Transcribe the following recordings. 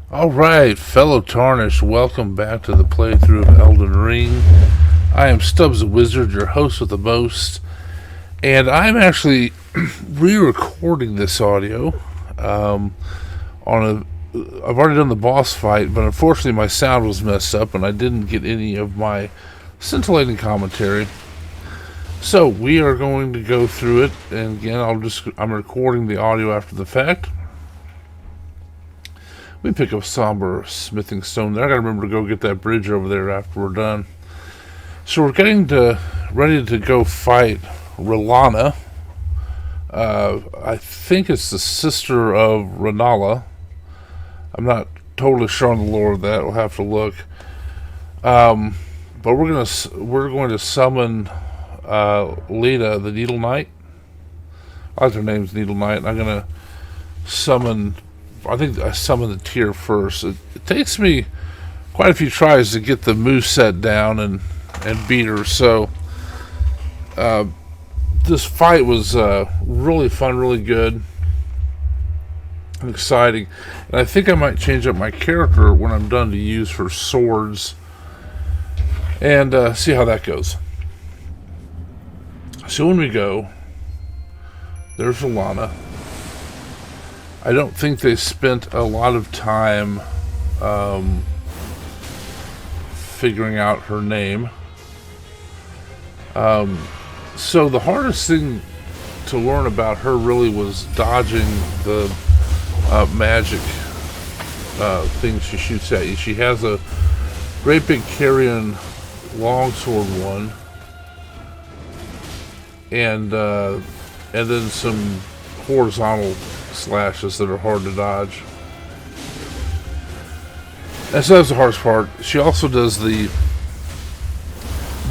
Alright, fellow Tarnished, welcome back to the playthrough of Elden Ring. I am Stubbs the Wizard, your host with the most, and I'm actually re-recording this audio. I've already done the boss fight, but unfortunately my sound was messed up and I didn't get any of my scintillating commentary. So we are going to go through it, and again, I'm recording the audio after the fact. We pick up somber smithing stone there. I gotta remember to go get that bridge over there after we're done. So we're ready to go fight Rellana. I think it's the sister of Rellana. I'm not totally sure on the lore of that. We'll have to look. But we're going to summon Leda, the Needle Knight. I like her name's Needle Knight. And I'm gonna summon. I think I summon the tier first. It takes me quite a few tries to get the moveset down and beat her. So this fight was really fun, really good, and exciting. And I think I might change up my character when I'm done to use her swords and see how that goes. So when we go, there's Rellana. I don't think they spent a lot of time figuring out her name. So the hardest thing to learn about her really was dodging the magic things she shoots at you. She has a great big carrion longsword one, and then some horizontal slashes that are hard to dodge. And so that's the hardest part. She also does the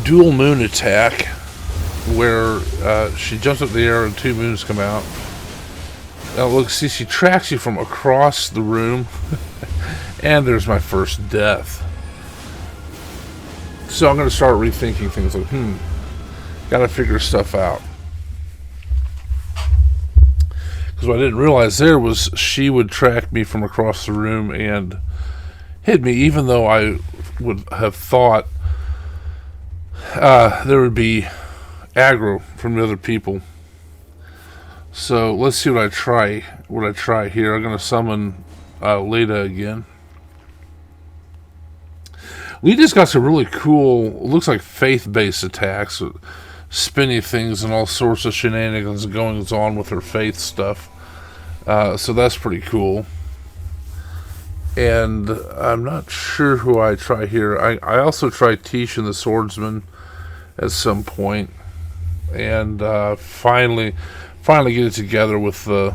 dual moon attack, where she jumps up in the air and two moons come out. Now look, see, she tracks you from across the room. And there's my first death. So I'm going to start rethinking things like, gotta figure stuff out. Because what I didn't realize there was she would track me from across the room and hit me, even though I would have thought there would be aggro from the other people. So let's see what I try here. I'm going to summon Leda again. Leda's got some really cool, looks like faith-based attacks. Spinny things and all sorts of shenanigans going on with her faith stuff. So that's pretty cool. And I'm not sure who I try here. I also tried Tish and the Swordsman at some point. And finally get it together with the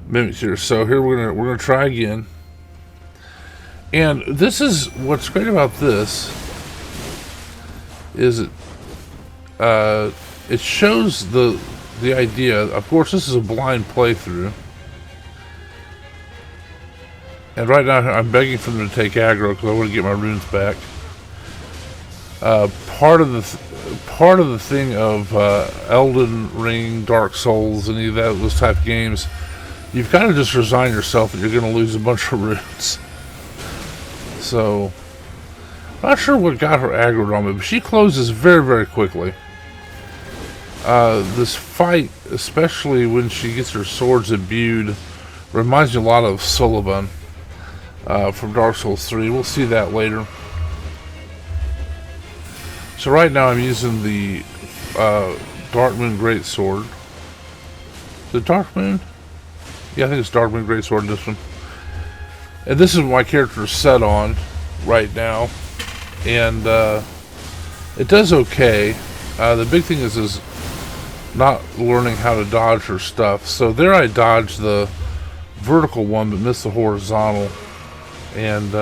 mimics here. So here we're gonna try again. And this is what's great about this is it shows the idea. Of course, this is a blind playthrough, and right now I'm begging for them to take aggro because I want to get my runes back. Part of the thing of Elden Ring, Dark Souls, any of those type of games, you've got to just resign yourself that you're going to lose a bunch of runes. So, not sure what got her aggroed on me, but she closes very, very quickly. This fight, especially when she gets her swords imbued, reminds me a lot of Sullivan from Dark Souls 3. We'll see that later. So right now I'm using the Dark Moon Greatsword. The Dark Moon? Yeah, I think it's Dark Moon Greatsword, this one. And this is what my character is set on right now. And it does okay. The big thing is not learning how to dodge her stuff. So there I dodged the vertical one but missed the horizontal. And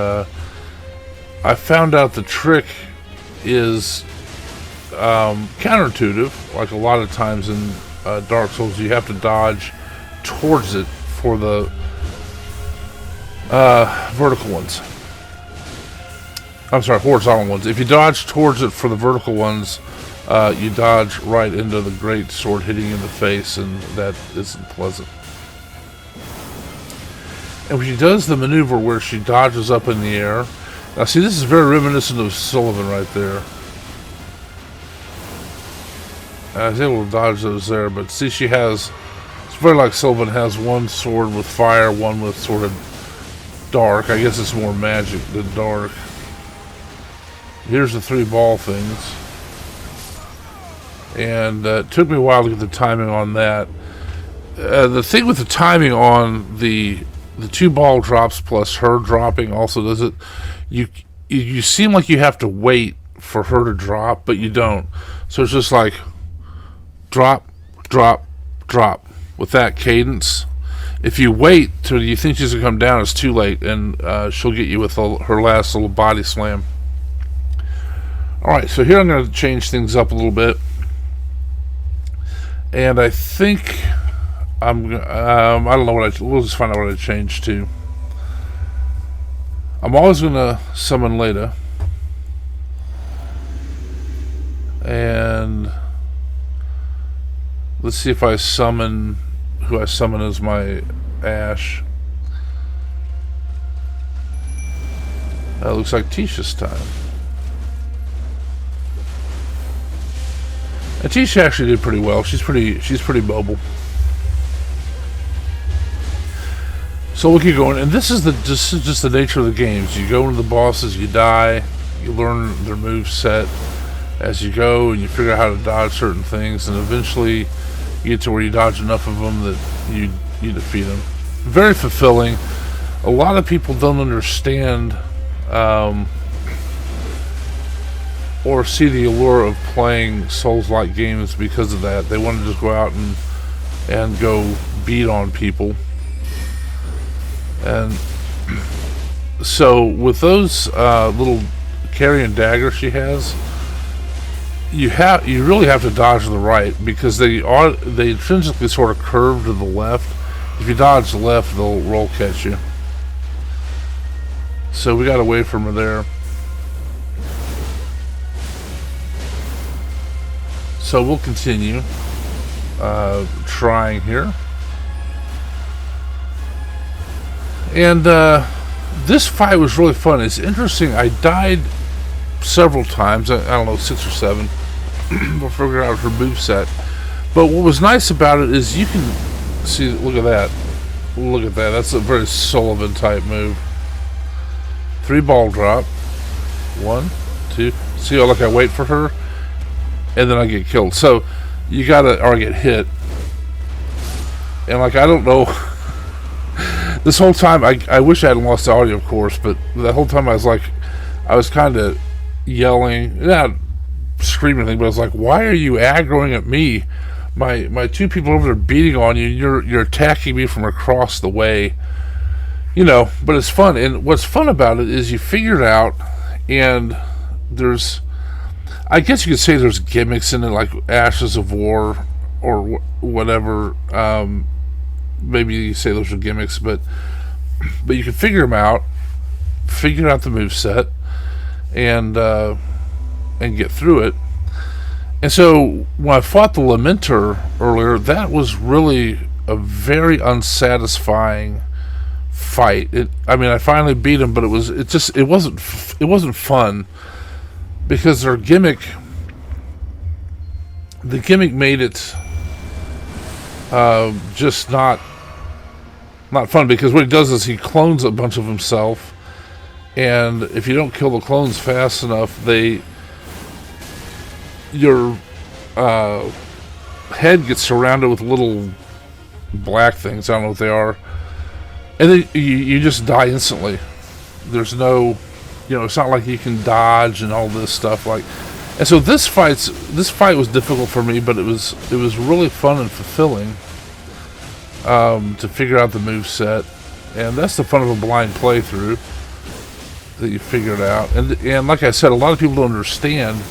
I found out the trick is counterintuitive. Like a lot of times in Dark Souls, you have to dodge towards it for the vertical ones. I'm sorry, horizontal ones. If you dodge towards it for the vertical ones, you dodge right into the great sword hitting you in the face, and that isn't pleasant. And when she does the maneuver where she dodges up in the air, now see, this is very reminiscent of Sullivan right there. I was able to dodge those there, but see, she has, it's very like Sullivan has one sword with fire, one with sort of dark. I guess it's more magic than dark. Here's the 3 ball things. And it took me a while to get the timing on that. The thing with the timing on the 2 ball drops plus her dropping also does it. You seem like you have to wait for her to drop, but you don't. So it's just like drop, drop, drop with that cadence. If you wait till you think she's gonna come down, it's too late, and she'll get you with her last little body slam. All right, so here I'm going to change things up a little bit, and I think I don't know what we'll just find out what I changed to. I'm always going to summon Leda, and let's see if I summon who I summon as my Ash. Looks like Tisha's time. And Tisha actually did pretty well. She's pretty mobile. So we'll keep going, and this is just the nature of the games. You go into the bosses, you die, you learn their move set as you go, and you figure out how to dodge certain things, and eventually you get to where you dodge enough of them that you defeat them. Very fulfilling. A lot of people don't understand or see the allure of playing Souls-like games because of that. They want to just go out and go beat on people. And so with those little carrying daggers she has, you really have to dodge to the right, because they intrinsically sort of curve to the left. If you dodge left, they'll roll catch you. So we got away from her there. So we'll continue trying here. And this fight was really fun. It's interesting. I died several times. I don't know, 6 or 7. We'll figure out her moveset. But what was nice about it is you can see, look at that. Look at that. That's a very Sullivan type move. 3 ball drop. 1, 2. See how, like, I wait for her, and then I get killed. So you gotta, or I get hit. And like, I don't know. This whole time, I wish I hadn't lost the audio, of course, but that whole time I was kind of yelling, not screaming anything, but I was like, why are you aggroing at me? My 2 people over there beating on you, you're attacking me from across the way. You know, but it's fun. And what's fun about it is you figure it out, and there's, I guess you could say there's gimmicks in it, like Ashes of War or whatever. Maybe you say those are gimmicks, but you can figure them out, figure out the moveset, and get through it. And so when I fought the Lamenter earlier, that was really a very unsatisfying fight. I finally beat him, but it wasn't fun, because their gimmick, the gimmick made it just not fun, because what he does is he clones a bunch of himself, and if you don't kill the clones fast enough, your head gets surrounded with little black things. I don't know what they are, and then you just die instantly. There's no, it's not like you can dodge and all this stuff. And so this fight was difficult for me, but it was really fun and fulfilling to figure out the moveset. And that's the fun of a blind playthrough, that you figure it out. And like I said, a lot of people don't understand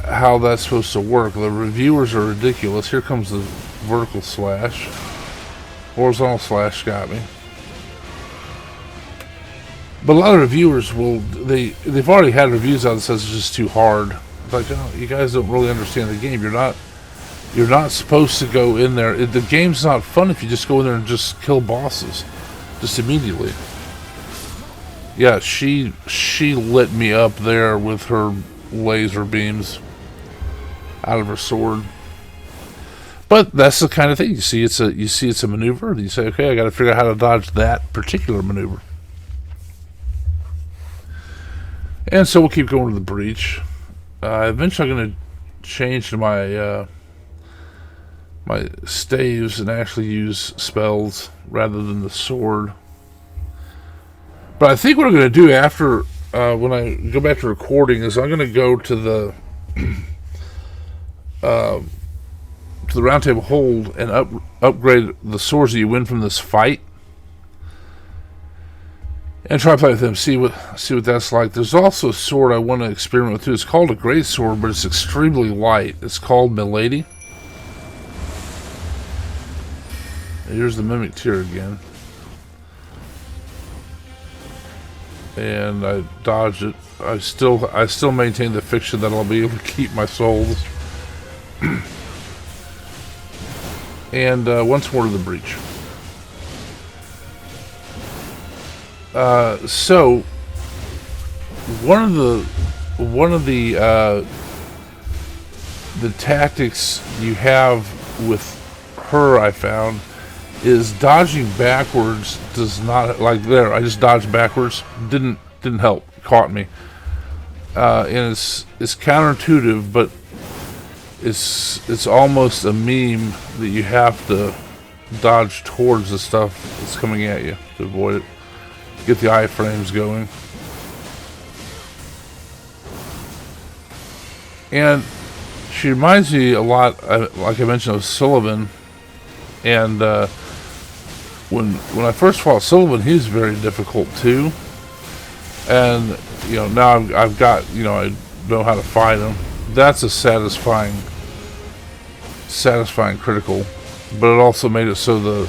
how that's supposed to work. The reviewers are ridiculous. Here comes the vertical slash. Horizontal slash got me. But a lot of reviewers they've already had reviews out that says it's just too hard. like, oh, you guys don't really understand the game. You're not supposed to go in there. The game's not fun if you just go in there and just kill bosses, just immediately. Yeah, she lit me up there with her laser beams out of her sword. But that's the kind of thing you see. It's a maneuver, and you say, okay, I got to figure out how to dodge that particular maneuver. And so we'll keep going to the breach. Eventually, I'm going to change to my my staves and actually use spells rather than the sword. But I think what I'm going to do after when I go back to recording is I'm going to go to the round table hold and upgrade the swords that you win from this fight, and try to play with them. See what that's like. There's also a sword I want to experiment with too. It's called a great sword, but it's extremely light. It's called Milady. Here's the mimic tear again. And I dodged it. I still maintain the fiction that I'll be able to keep my souls. And once more to the breach. So one of the tactics you have with her, I found, is dodging backwards does not, like there, I just dodged backwards, didn't help, caught me. And it's counterintuitive, but it's almost a meme that you have to dodge towards the stuff that's coming at you to avoid it. Get the iframes going. And she reminds me a lot, like I mentioned, of Sullivan. And when I first fought Sullivan, he was very difficult too. And now I've got, I know how to fight him. That's a satisfying critical, but it also made it so the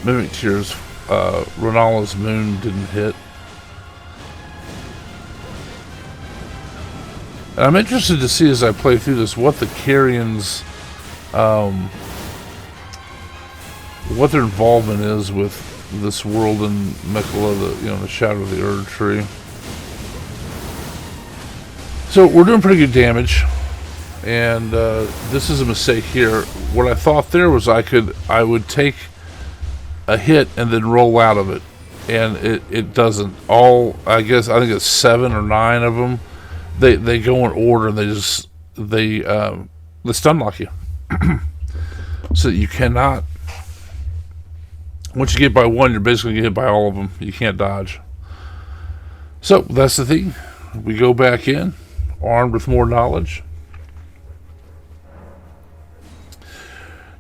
mimic tears, Rellana's moon didn't hit. And I'm interested to see as I play through this what the Carians, what their involvement is with this world in Mikola, the shadow of the Erdtree. So we're doing pretty good damage, and this is a mistake here. What I thought there was I would take a hit and then roll out of it, and it doesn't. I think it's 7 or 9 of them. They go in order, and they stun lock you, so that you cannot. Once you get by one, you're basically going to get by all of them. You can't dodge. So that's the thing. We go back in, armed with more knowledge.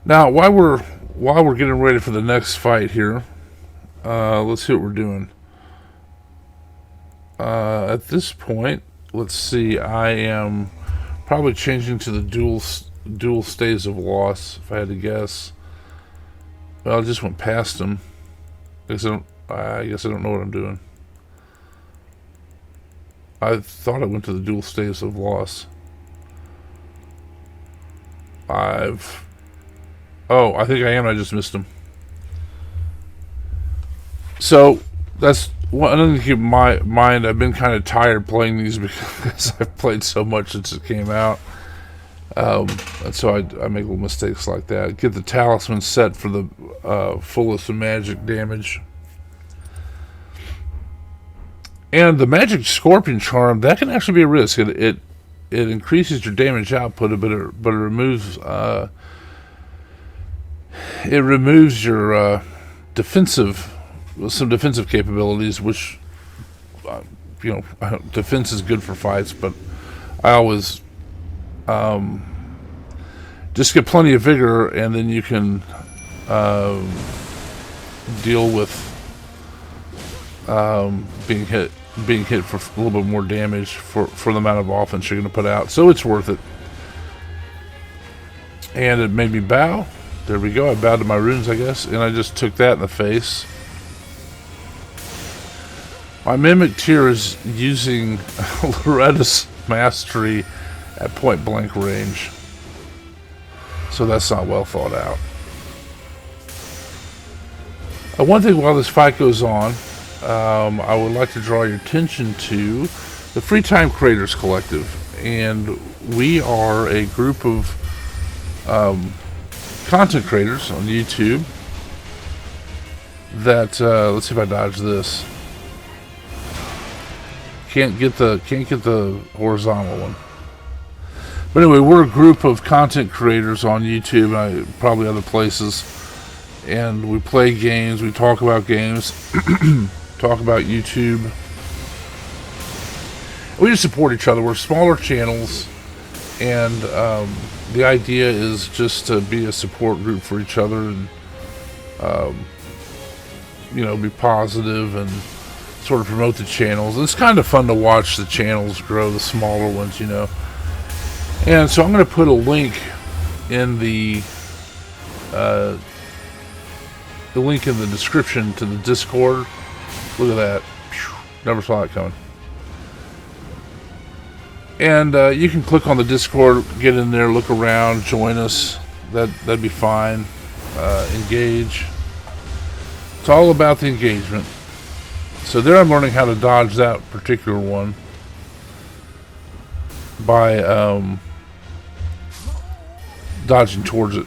Now, while we're getting ready for the next fight here, let's see what we're doing. At this point, let's see. I am probably changing to the dual stays of loss, if I had to guess. Well, I just went past them. I guess I don't know what I'm doing. I thought I went to the dual stays of loss. I think I am. I just missed them. So that's another thing to keep in mind. I've been kind of tired playing these because I've played so much since it came out. And so I make little mistakes like that. Get the talisman set for the fullest of magic damage. And the magic scorpion charm, that can actually be a risk. It increases your damage output, but it removes your some defensive capabilities, which defense is good for fights, but I always just get plenty of vigor, and then you can deal with being hit for a little bit more damage for the amount of offense you're going to put out. So it's worth it. And it made me bow. There we go. I bowed to my runes, I guess, and I just took that in the face. My mimic tier is using Loretta's mastery at point blank range. So that's not well thought out. One thing while this fight goes on, I would like to draw your attention to the Free Time Creators Collective. And we are a group of content creators on YouTube that, let's see if I dodge this. Can't get the horizontal one. But anyway, we're a group of content creators on YouTube and probably other places. And we play games, we talk about games, talk about YouTube. We just support each other. We're smaller channels, and the idea is just to be a support group for each other and, be positive and sort of promote the channels. It's kind of fun to watch the channels grow, the smaller ones, And so I'm going to put a link in the link in the description to the Discord. Look at that. Never saw that coming. And you can click on the Discord, get in there, look around, join us. That'd be fine. Engage. It's all about the engagement. So there I'm learning how to dodge that particular one by dodging towards it.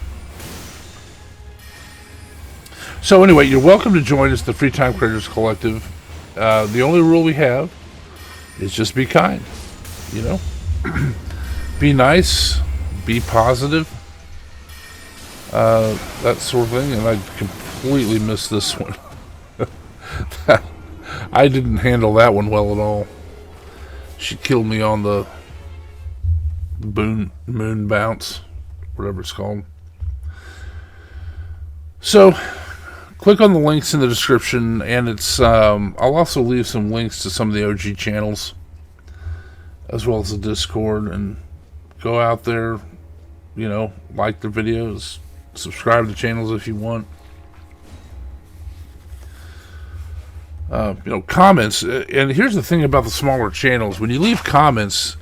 So anyway, you're welcome to join us, the Free Time Creators Collective. The only rule we have is just be kind, be nice, be positive, that sort of thing. And I completely missed this one. I didn't handle that one well at all. She killed me on the moon bounce, whatever it's called. So click on the links in the description, and it's I'll also leave some links to some of the OG channels as well as the Discord, and go out there, like the videos, subscribe to channels if you want. Comments, and here's the thing about the smaller channels: when you leave comments,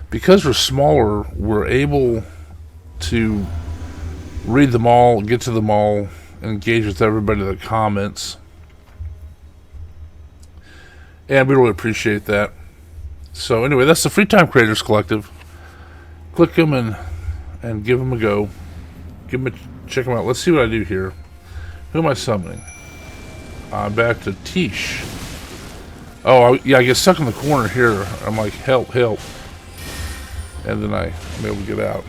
because we're smaller, we're able to read them all, get to them all, engage with everybody that comments, and we really appreciate that. So anyway, that's the Free Time Creators Collective. Click them and give them a go. Check them out. Let's see what I do here. Who am I summoning? I'm back to Tish. Oh, I get stuck in the corner here. I'm like, help, and then I'm able to get out.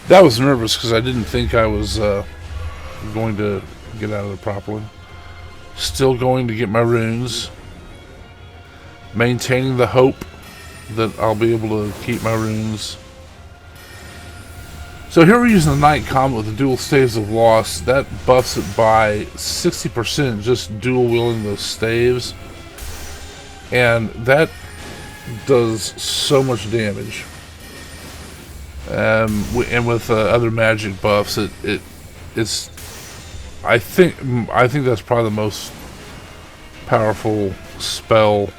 That was nervous because I didn't think I was going to get out of there properly. Still going to get my runes. Maintaining the hope that I'll be able to keep my runes. So here we're using the Knight Comet with the dual staves of loss. That buffs it by 60% just dual wielding those staves. And that does so much damage. And with other magic buffs, it's I think that's probably the most powerful spell.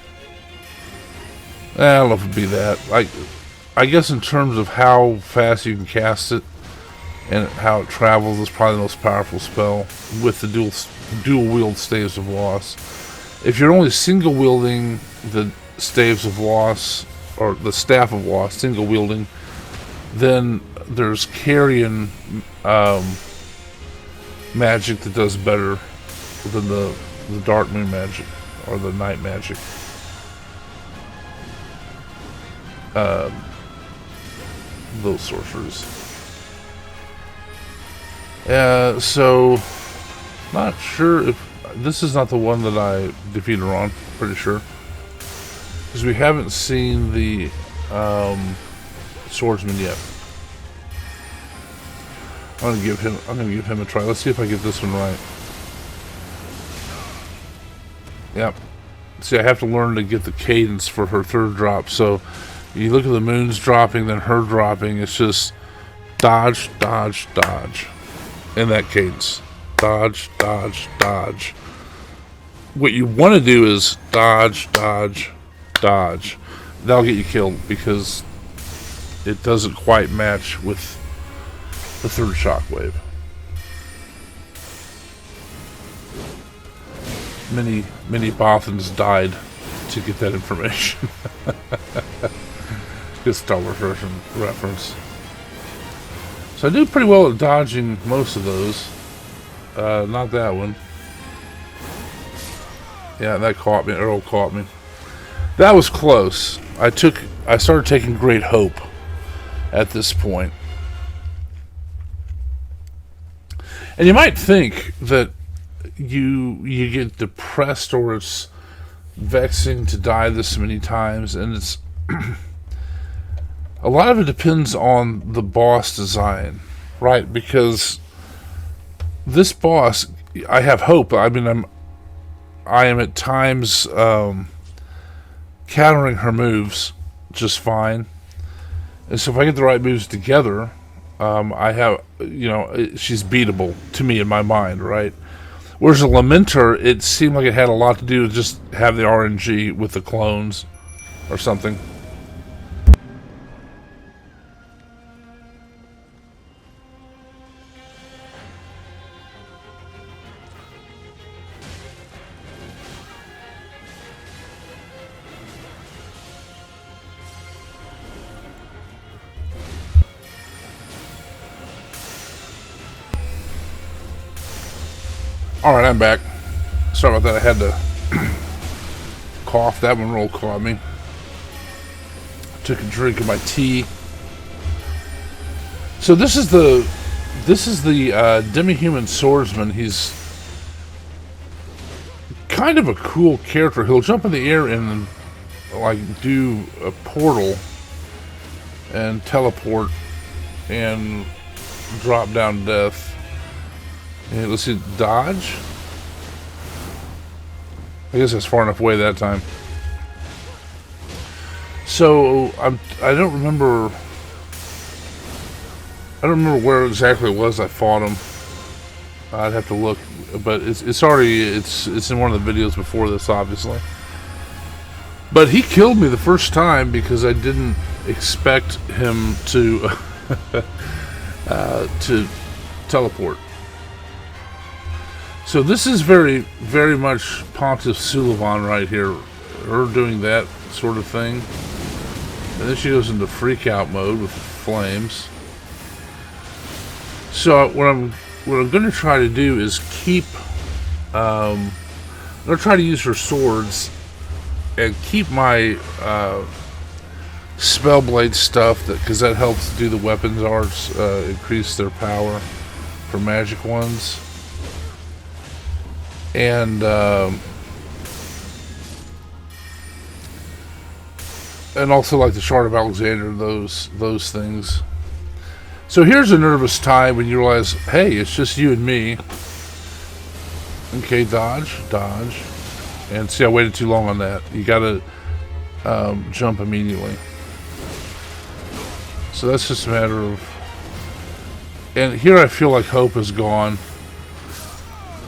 I don't know if it'd be that. I guess in terms of how fast you can cast it and how it travels, it's probably the most powerful spell with the dual wield staves of loss. If you're only single wielding the staves of loss, or the staff of loss, single wielding, then there's carrion magic that does better than the dark moon magic or the night magic. Those sorcerers. So not sure if this is not the one that I defeated her on. Pretty sure, because we haven't seen the swordsman yet. I'm gonna give him a try. Let's see if I get this one right. Yep. See, I have to learn to get the cadence for her third drop. So you look at the moons dropping, then her dropping. It's just dodge, dodge, dodge, in that cadence. Dodge, dodge, dodge. What you want to do is dodge, dodge, dodge. That'll get you killed, because it doesn't quite match with the third shockwave. Many Bothans died to get that information. Good Star Wars reference. So I do pretty well at dodging most of those. Not that one. Yeah, that caught me. Earl caught me. That was close. I started taking great hope at this point. And you might think that you get depressed or it's vexing to die this many times, and it's a lot of it depends on the boss design, right? Because this boss, I have hope. I mean, I am at times countering her moves just fine, and so if I get the right moves together, I have, she's beatable to me in my mind, right? Whereas a Lamenter, it seemed like it had a lot to do with just have the RNG with the clones or something. Alright, I'm back. Sorry about that. I had to cough. That one roll caught me. Took a drink of my tea. So this is the demi-human swordsman. He's kind of a cool character. He'll jump in the air and like do a portal and teleport and drop down death. And let's see, dodge. I guess that's far enough away that time. So I don't remember where exactly it was I fought him. I'd have to look, but it's in one of the videos before this, obviously. But he killed me the first time because I didn't expect him to to teleport. So this is very, very much Pontiff Sulivan right here. Her doing that sort of thing. And then she goes into freak out mode with the flames. So what I'm going to try to do is keep... I'm going to try to use her swords and keep my Spellblade stuff, because that helps do the weapons arts, increase their power for magic ones. And also like the Shard of Alexander, those things. So here's a nervous time when you realize, hey, it's just you and me. Okay, dodge, and see, I waited too long on that. You gotta jump immediately. So that's just a matter of. And here I feel like hope is gone.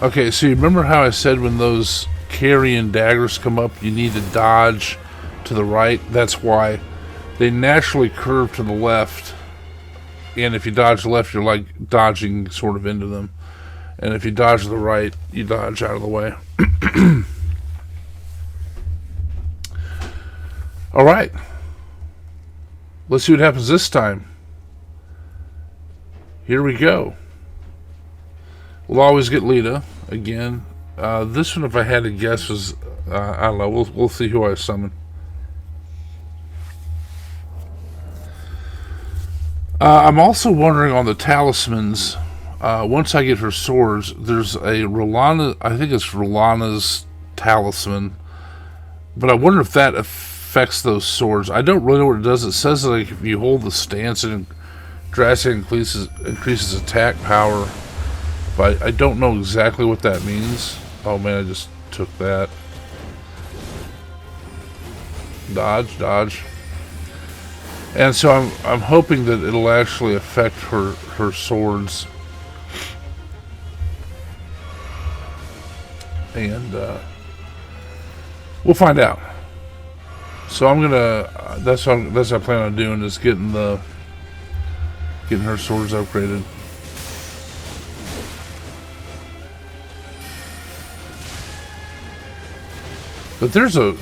Okay, so you remember how I said when those carrion daggers come up, you need to dodge to the right? That's why they naturally curve to the left. And if you dodge left, you're like dodging sort of into them. And if you dodge to the right, you dodge out of the way. Alright. Let's see what happens this time. Here we go. We'll always get Lita again. This one, if I had to guess, was I don't know. We'll see who I summon. I'm also wondering on the talismans. Once I get her swords, there's a Rellana. I think it's Rellana's talisman, but I wonder if that affects those swords. I don't really know what it does. It says that like if you hold the stance, it drastically increases attack power. But I don't know exactly what that means. Oh man, I just took that. Dodge. And so I'm hoping that it'll actually affect her swords. And we'll find out. So I'm gonna. That's what I plan on doing, is getting her swords upgraded. But there's a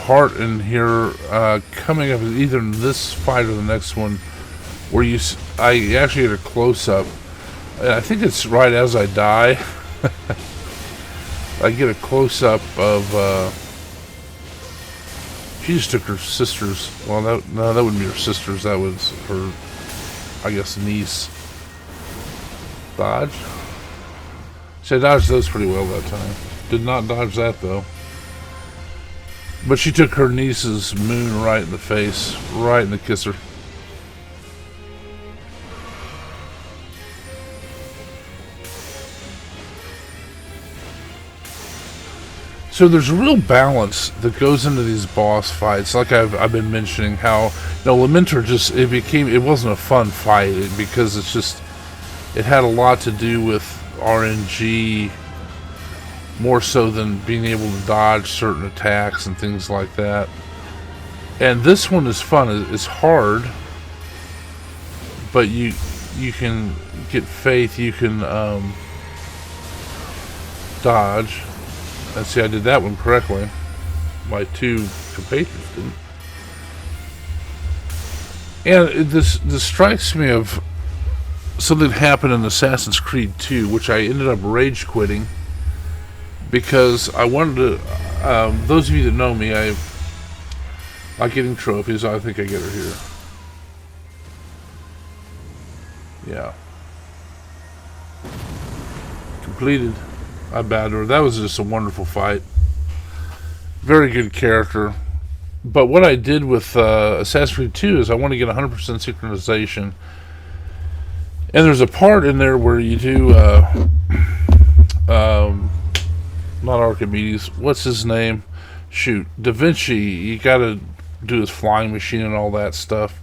part in here coming up either in this fight or the next one where I actually get a close up. I think it's right as I die. I get a close up of. She just took her sister's. Well, no, that wouldn't be her sister's. That was her, I guess, niece. Dodge. See, I dodged those pretty well that time. Did not dodge that though. But she took her niece's moon right in the face, right in the kisser. So there's a real balance that goes into these boss fights. Like I've been mentioning, how Lamentor it wasn't a fun fight because it had a lot to do with RNG more so than being able to dodge certain attacks and things like that. And this one is fun. It's hard, but you can get faith. You can dodge. Let's see, I did that one correctly. My two compatriots didn't. And this strikes me of something that happened in Assassin's Creed 2, which I ended up rage quitting because I wanted to. Those of you that know me, I like getting trophies. I think I get her here. Yeah. Completed. I bowed to her. That was just a wonderful fight. Very good character. But what I did with Assassin's Creed 2 is I want to get 100% synchronization. And there's a part in there where you do, not Archimedes, what's his name? Shoot, Da Vinci. You got to do his flying machine and all that stuff.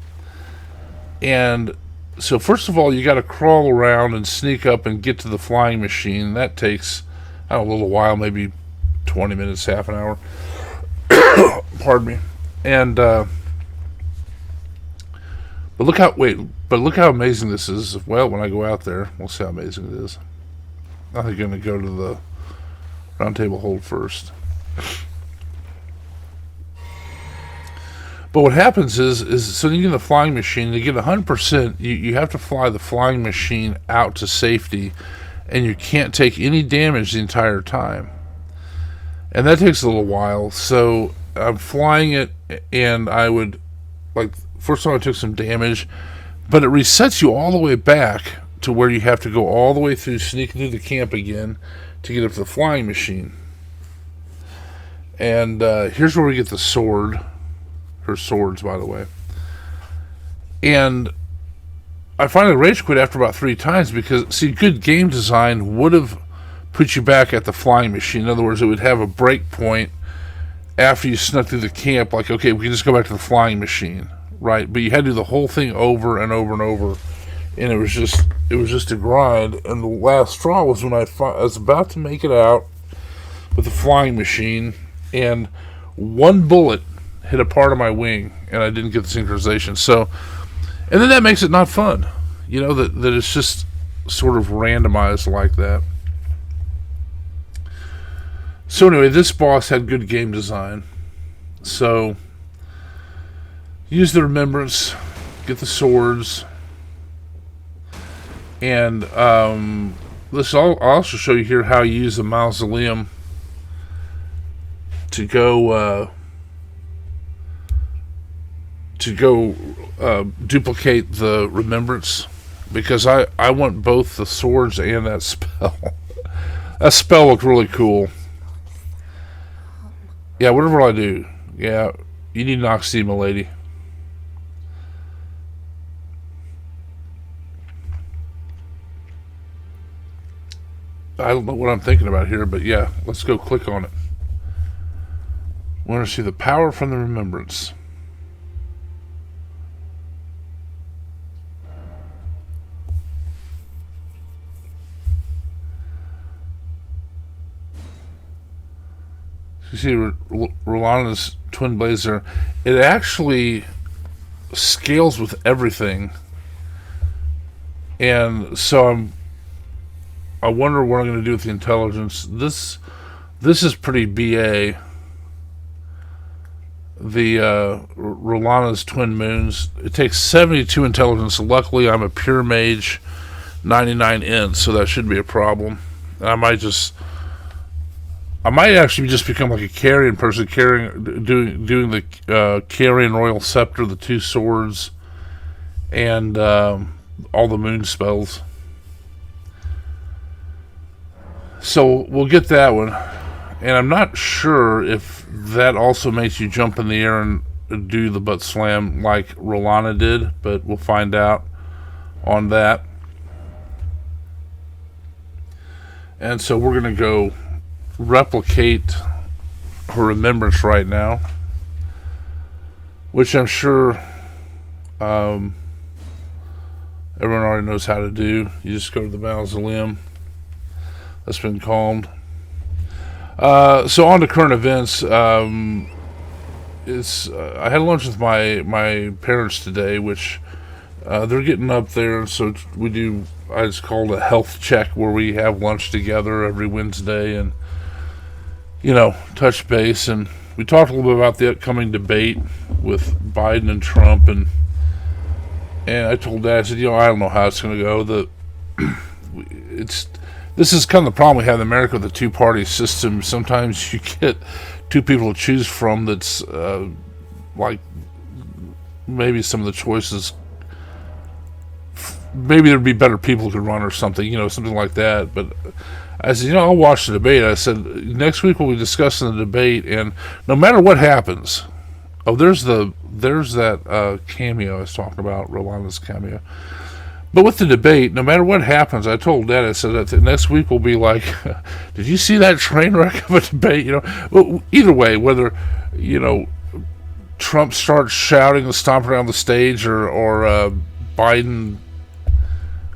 And so first of all, you got to crawl around and sneak up and get to the flying machine. That takes a little while, maybe 20 minutes, half an hour. Pardon me. And but look how amazing this is. Well, when I go out there, we'll see how amazing it is. I'm going to go to the round table hold first. But what happens is so you get the flying machine, you get 100%. You have to fly the flying machine out to safety, and you can't take any damage the entire time. And that takes a little while. So I'm flying it, and I would, like, first time I took some damage, but it resets you all the way back to where you have to go all the way through, sneaking through the camp again to get up to the flying machine. And here's where we get the sword. Her swords, by the way. And I finally rage quit after about 3 times because, see, good game design would have put you back at the flying machine. In other words, it would have a break point after you snuck through the camp, like, okay, we can just go back to the flying machine, right? But you had to do the whole thing over and over and over, and it was just a grind. And the last straw was when I was about to make it out with the flying machine, and one bullet hit a part of my wing, and I didn't get the synchronization. So, and then that makes it not fun, that it's just sort of randomized like that. So anyway, this boss had good game design. So, use the remembrance, get the swords, and I'll also show you here how you use the mausoleum to go duplicate the remembrance, because I want both the swords and that spell. That spell looked really cool. Yeah, whatever I do. Yeah, you need Noxie, my lady. I don't know what I'm thinking about here, but yeah, let's go click on it. We want to see the power from the remembrance. You see Rellana's twin blades there. It actually scales with everything. And so I wonder what I'm going to do with the intelligence. This is pretty BA. The Rellana's twin moons. It takes 72 intelligence. Luckily, I'm a pure mage, 99 int, so that shouldn't be a problem. And I might actually just become like a carrion person, doing the carrion royal scepter, the two swords, and all the moon spells. So we'll get that one, and I'm not sure if that also makes you jump in the air and do the butt slam like Rellana did, but we'll find out on that. And so we're going to go replicate her remembrance right now, which I'm sure everyone already knows how to do. You just go to the mausoleum that's been calmed. So on to current events. I had lunch with my parents today, which they're getting up there, so we do. I just called a health check where we have lunch together every Wednesday and touch base, and we talked a little bit about the upcoming debate with Biden and Trump, and I told Dad, I said, I don't know how it's going to go. This is kind of the problem we have in America with the two-party system. Sometimes you get two people to choose from that's like maybe some of the choices, maybe there'd be better people who could run or something, something like that. But I said, I'll watch the debate. I said, next week we'll be discussing the debate, and no matter what happens, there's that cameo I was talking about, Rellana's cameo. But with the debate, no matter what happens, I told Dad, I said that next week will be like, did you see that train wreck of a debate? Well, either way, whether Trump starts shouting and stomping around the stage, or Biden,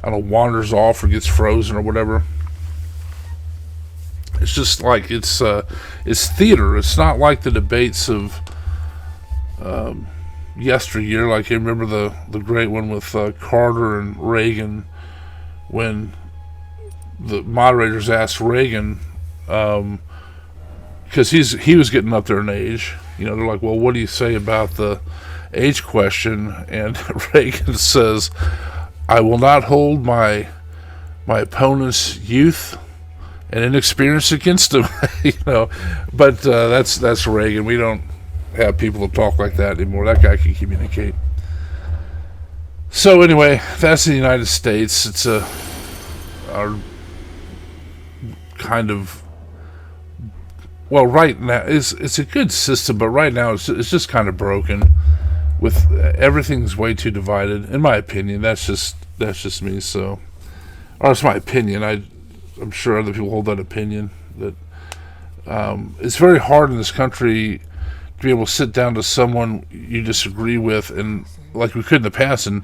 I don't know, wanders off or gets frozen or whatever. It's just like it's theater. It's not like the debates of yesteryear. Like I remember the great one with Carter and Reagan, when the moderators asked Reagan, because he was getting up there in age. They're like, well, what do you say about the age question? And Reagan says, I will not hold my opponent's youth and inexperience against him. But that's Reagan. We don't have people to talk like that anymore. That guy can communicate. So anyway, that's the United States. It's our kind of, well, right now it's a good system, but right now it's just kind of broken. With everything's way too divided, in my opinion. That's just me. So, or it's my opinion. I'm sure other people hold that opinion. That it's very hard in this country to be able to sit down to someone you disagree with, and like we could in the past, and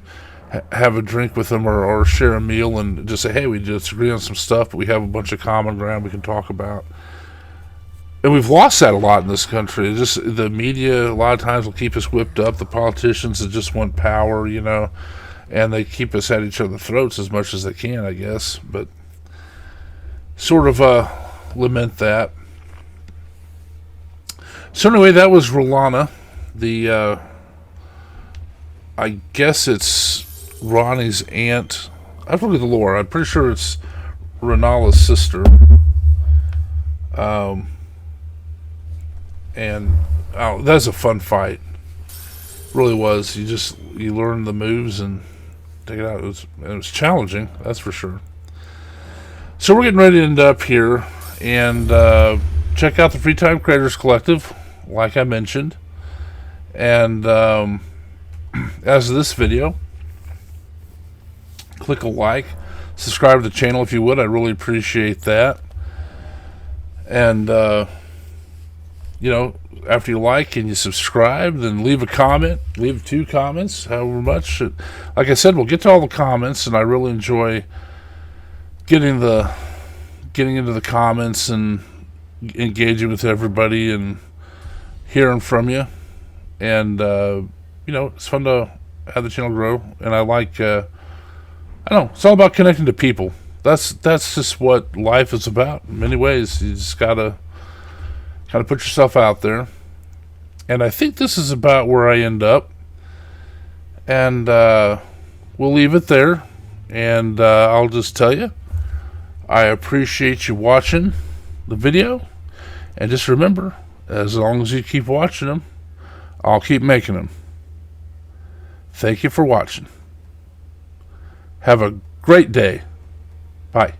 have a drink with them, or share a meal, and just say, hey, we disagree on some stuff, but we have a bunch of common ground we can talk about. And we've lost that a lot in this country. It's just the media a lot of times will keep us whipped up. The politicians that just want power, and they keep us at each other's throats as much as they can, I guess. But sort of lament that. So anyway, that was Rellana. The I guess it's Ronnie's aunt. I have to look at the lore. I'm pretty sure it's Renala's sister. And that's a fun fight. Really was. You learn the moves and take it out. It was challenging, that's for sure. So we're getting ready to end up here, and check out the Free Time Creators Collective, like I mentioned. And as of this video, click a like, subscribe to the channel if you would. I really appreciate that. And after you like and you subscribe, then leave a comment, leave 2 comments, however much. Like I said, we'll get to all the comments, and I really enjoy getting into the comments and engaging with everybody and hearing from you. And it's fun to have the channel grow. And I like, I don't know, it's all about connecting to people. That's just what life is about. In many ways, you just gotta kind of put yourself out there. And I think this is about where I end up. And we'll leave it there. And I'll just tell you, I appreciate you watching the video. And just remember, as long as you keep watching them, I'll keep making them. Thank you for watching. Have a great day. Bye.